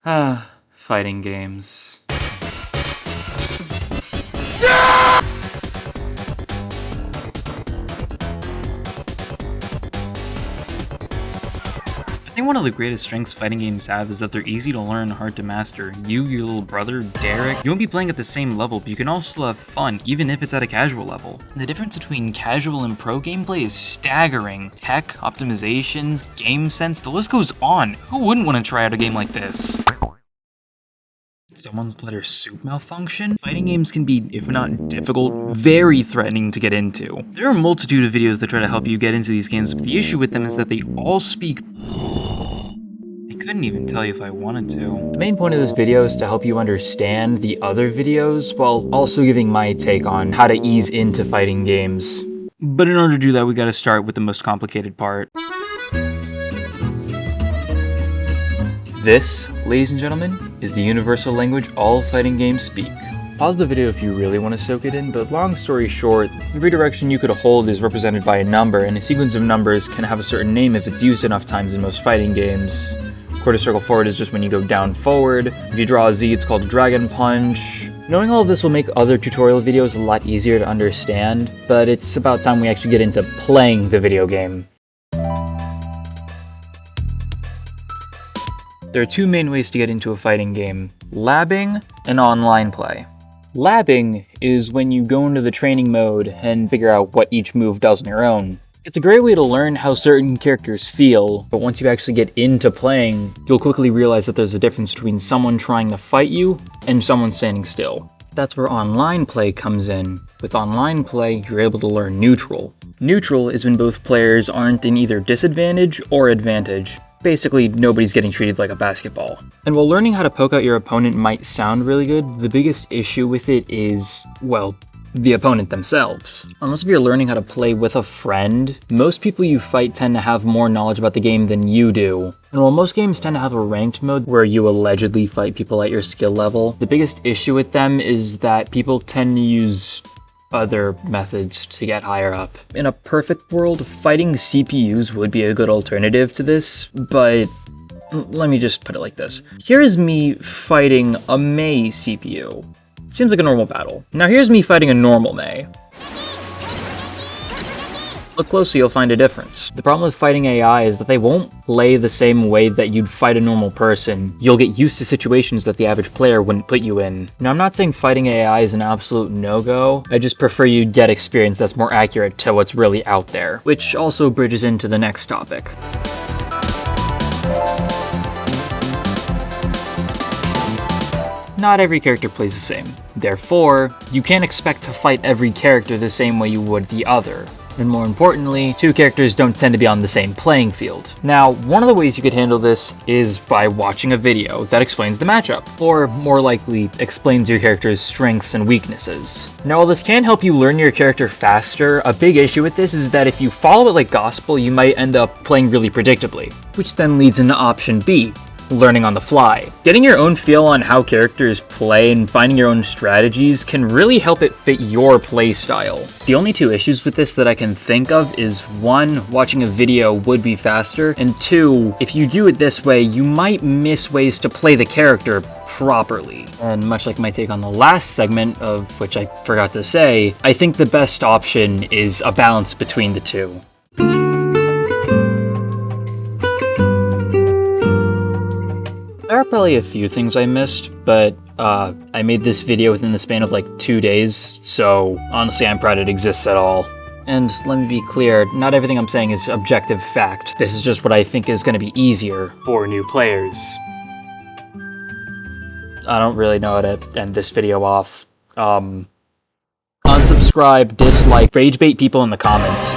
Fighting games. I think one of the greatest strengths fighting games have is that they're easy to learn and hard to master. You, your little brother, Derrick, you won't be playing at the same level, but you can also have fun, even if it's at a casual level. The difference between casual and pro gameplay is staggering. Tech, optimizations, game sense, the list goes on. Who wouldn't want to try out a game like this? Someone's let her soup malfunction? Fighting games can be, if not difficult, very threatening to get into. There are a multitude of videos that try to help you get into these games, but the issue with them is that they all speak... I couldn't even tell you if I wanted to. The main point of this video is to help you understand the other videos, while also giving my take on how to ease into fighting games. But in order to do that, we gotta start with the most complicated part. This, ladies and gentlemen, is the universal language all fighting games speak. Pause the video if you really want to soak it in, but long story short, every direction you could hold is represented by a number, and a sequence of numbers can have a certain name if it's used enough times in most fighting games. Quarter circle forward is just when you go down forward. If you draw a Z, it's called Dragon Punch. Knowing all of this will make other tutorial videos a lot easier to understand, but it's about time we actually get into playing the video game. There are two main ways to get into a fighting game: labbing and online play. Labbing is when you go into the training mode and figure out what each move does on your own. It's a great way to learn how certain characters feel, but once you actually get into playing, you'll quickly realize that there's a difference between someone trying to fight you and someone standing still. That's where online play comes in. With online play, you're able to learn neutral. Neutral is when both players aren't in either disadvantage or advantage. Basically, nobody's getting treated like a basketball. And while learning how to poke out your opponent might sound really good, the biggest issue with it is, well, the opponent themselves. Unless if you're learning how to play with a friend, most people you fight tend to have more knowledge about the game than you do. And while most games tend to have a ranked mode where you allegedly fight people at your skill level, the biggest issue with them is that people tend to use other methods to get higher up. In a perfect world, fighting CPUs would be a good alternative to this, but let me just put it like this. Here is me fighting a Mei CPU. Seems like a normal battle. Now here's me fighting a normal Mei. Look closely, you'll find a difference. The problem with fighting AI is that they won't play the same way that you'd fight a normal person. You'll get used to situations that the average player wouldn't put you in. Now, I'm not saying fighting AI is an absolute no-go. I just prefer you get experience that's more accurate to what's really out there, which also bridges into the next topic. Not every character plays the same. Therefore, you can't expect to fight every character the same way you would the other. And more importantly, two characters don't tend to be on the same playing field. Now, one of the ways you could handle this is by watching a video that explains the matchup, or more likely, explains your character's strengths and weaknesses. Now, while this can help you learn your character faster, a big issue with this is that if you follow it like gospel, you might end up playing really predictably, which then leads into option B: learning on the fly. Getting your own feel on how characters play and finding your own strategies can really help it fit your play style. The only two issues with this that I can think of is 1, watching a video would be faster, and 2, if you do it this way, you might miss ways to play the character properly. And much like my take on the last segment, of which I forgot to say, I think the best option is a balance between the two. There are probably a few things I missed, but I made this video within the span of like 2 days, so honestly I'm proud it exists at all. And let me be clear, not everything I'm saying is objective fact. This is just what I think is going to be easier for new players. I don't really know how to end this video off. Unsubscribe, dislike, rage bait people in the comments.